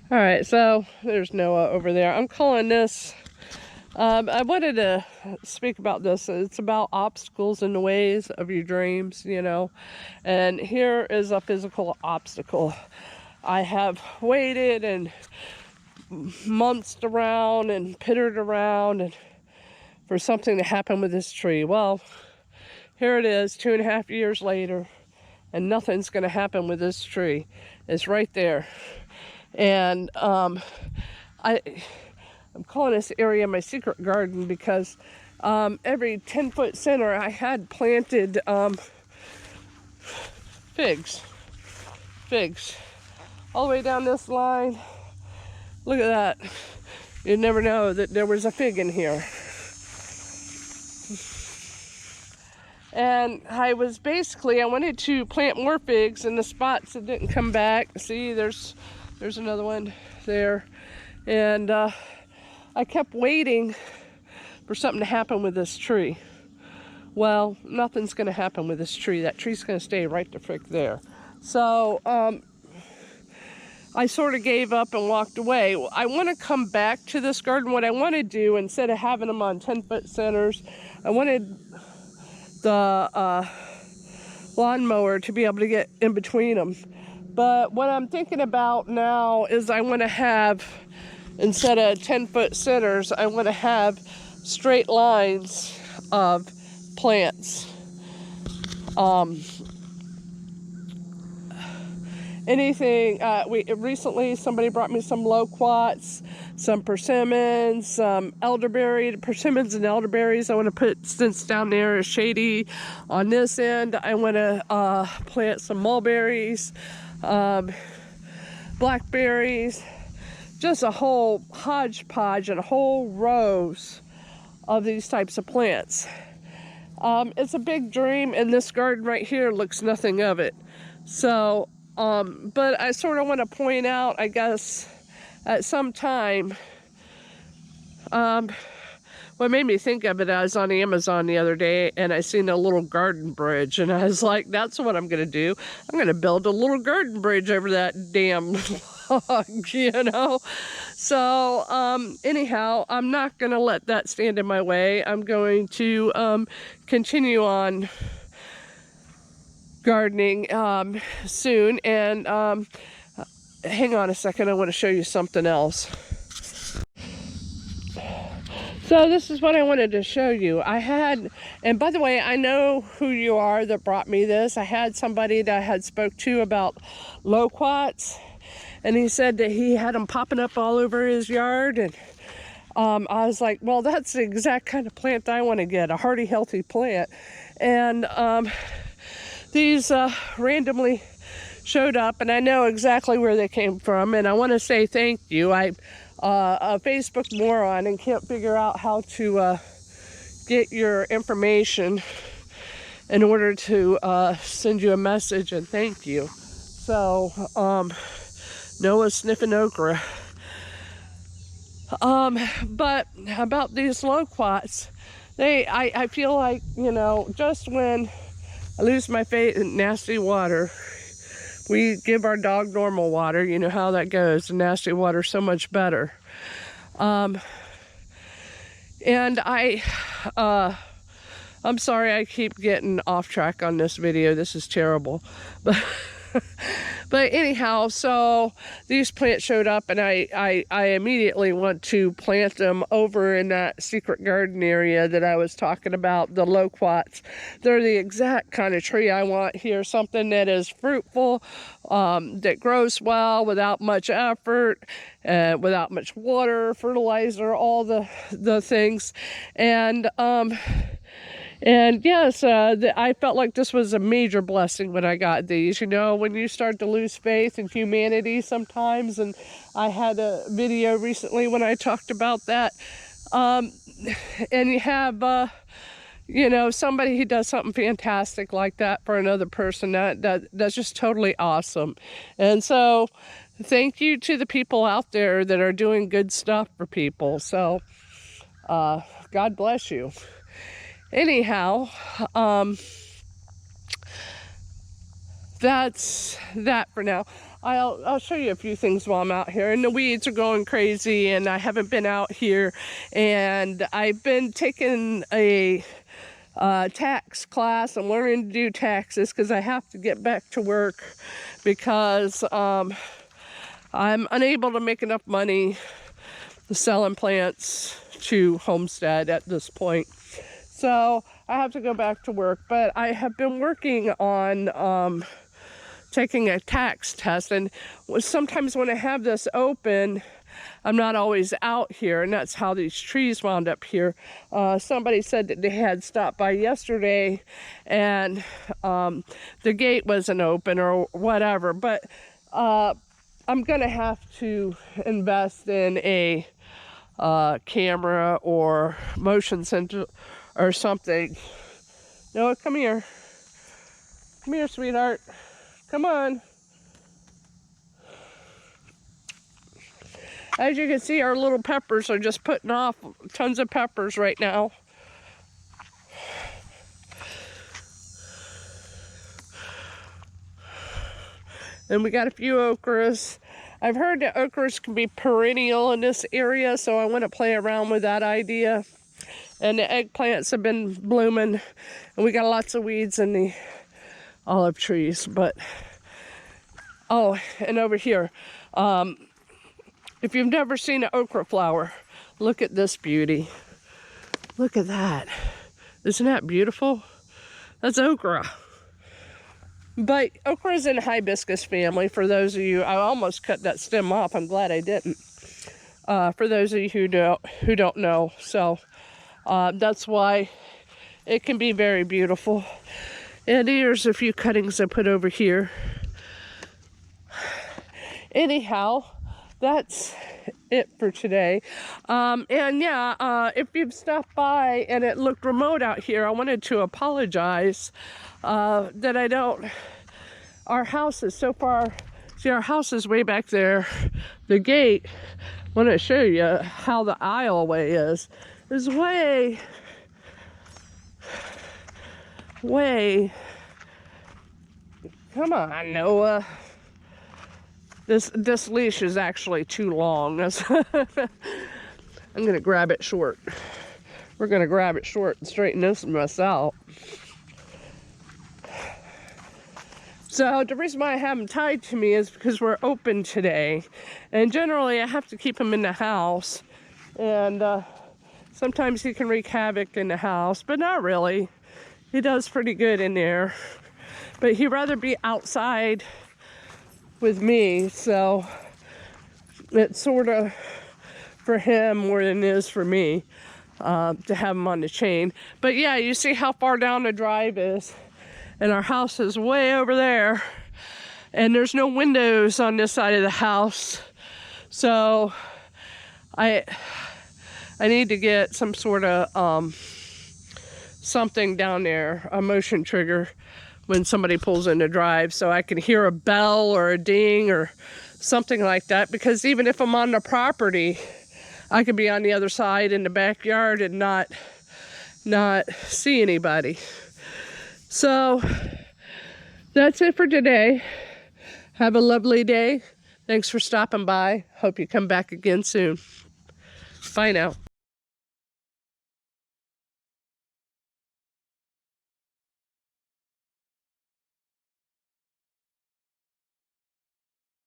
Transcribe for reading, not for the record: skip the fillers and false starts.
All right, so there's Noah over there. I'm calling this, I wanted to speak about this. It's about obstacles in the ways of your dreams, you know. And here is a physical obstacle. I have waited and munched around and pittered around and for something to happen with this tree. Well, here it is 2.5 years later, and nothing's going to happen with this tree. It's right there. And I'm calling this area my secret garden because every 10-foot center I had planted figs all the way down this line. Look at that. You'd never know that there was a fig in here. And I wanted to plant more figs in the spots that didn't come back. See, there's another one there. And I kept waiting for something to happen with this tree. Well, nothing's gonna happen with this tree. That tree's gonna stay right the frick there. So I sort of gave up and walked away. I want to come back to this garden. What I want to do, instead of having them on 10-foot centers, I wanted the lawnmower to be able to get in between them. But what I'm thinking about now is I want to have, instead of 10-foot centers, I want to have straight lines of plants. Anything, recently somebody brought me some loquats, some persimmons, some elderberry, persimmons and elderberries. I want to put, since down there is shady on this end, I want to plant some mulberries, blackberries, just a whole hodgepodge and whole rows of these types of plants. It's a big dream, and this garden right here looks nothing of it. So, but I sort of want to point out, I guess, at some time, what made me think of it, I was on Amazon the other day and I seen a little garden bridge, and I was like, that's what I'm going to do. I'm going to build a little garden bridge over that damn log, you know? So, anyhow, I'm not going to let that stand in my way. I'm going to continue on gardening soon, and hang on a second, I want to show you something else. So this is what I wanted to show you. And by the way, I know who you are that brought me this. I had somebody that I had spoke to about loquats, and he said that he had them popping up all over his yard, and I was like, well, that's the exact kind of plant I want to get, a hardy, healthy plant. And these randomly showed up, and I know exactly where they came from, and I want to say thank you. I'm a Facebook moron and can't figure out how to get your information in order to send you a message and thank you. So, Noah's sniffing okra. But about these loquats, I feel like, you know, just when I lose my faith in nasty water, we give our dog normal water. You know how that goes. The nasty water is so much better. And I'm sorry I keep getting off track on this video. This is terrible. But anyhow, so these plants showed up, and I immediately want to plant them over in that secret garden area that I was talking about, the loquats. They're the exact kind of tree I want here, something that is fruitful, that grows well without much effort, without much water, fertilizer, all the things. And yes, I felt like this was a major blessing when I got these. You know, when you start to lose faith in humanity sometimes, and I had a video recently when I talked about that, and you have, you know, somebody who does something fantastic like that for another person, that's just totally awesome. And so thank you to the people out there that are doing good stuff for people. So God bless you. Anyhow, that's that for now. I'll show you a few things while I'm out here. And the weeds are going crazy, and I haven't been out here. And I've been taking a tax class. I'm learning to do taxes because I have to get back to work because I'm unable to make enough money selling plants to homestead at this point. So I have to go back to work, but I have been working on taking a tax test, and sometimes when I have this open, I'm not always out here, and that's how these trees wound up here. Somebody said that they had stopped by yesterday and the gate wasn't open or whatever, but I'm gonna have to invest in a camera or motion sensor or something. Noah, come here. Come here, sweetheart. Come on. As you can see, our little peppers are just putting off tons of peppers right now. And we got a few okras. I've heard that okras can be perennial in this area, so I want to play around with that idea. And the eggplants have been blooming, and we got lots of weeds in the olive trees. But, oh, and over here, if you've never seen an okra flower, look at this beauty. Look at that. Isn't that beautiful? That's okra. But okra is in the hibiscus family. For those of you, I almost cut that stem off. I'm glad I didn't. For those of you who don't know. So that's why it can be very beautiful. And here's a few cuttings I put over here. Anyhow, that's it for today. And yeah, if you've stopped by and it looked remote out here, I wanted to apologize that I don't, our house is so far, see, our house is way back there. The gate, I want to show you how the aisleway is way, come on, Noah. This leash is actually too long. I'm gonna grab it short. We're gonna grab it short and straighten this mess out. So the reason why I have them tied to me is because we're open today. And generally I have to keep him in the house. And sometimes he can wreak havoc in the house, but not really. He does pretty good in there. But he'd rather be outside with me, so it's sort of for him more than it is for me to have him on the chain. But yeah, you see how far down the drive is, and our house is way over there, and there's no windows on this side of the house, so I need to get some sort of something down there, a motion trigger, when somebody pulls in the drive, so I can hear a bell or a ding or something like that. Because even if I'm on the property, I could be on the other side in the backyard and not see anybody. So that's it for today. Have a lovely day. Thanks for stopping by. Hope you come back again soon. Bye now.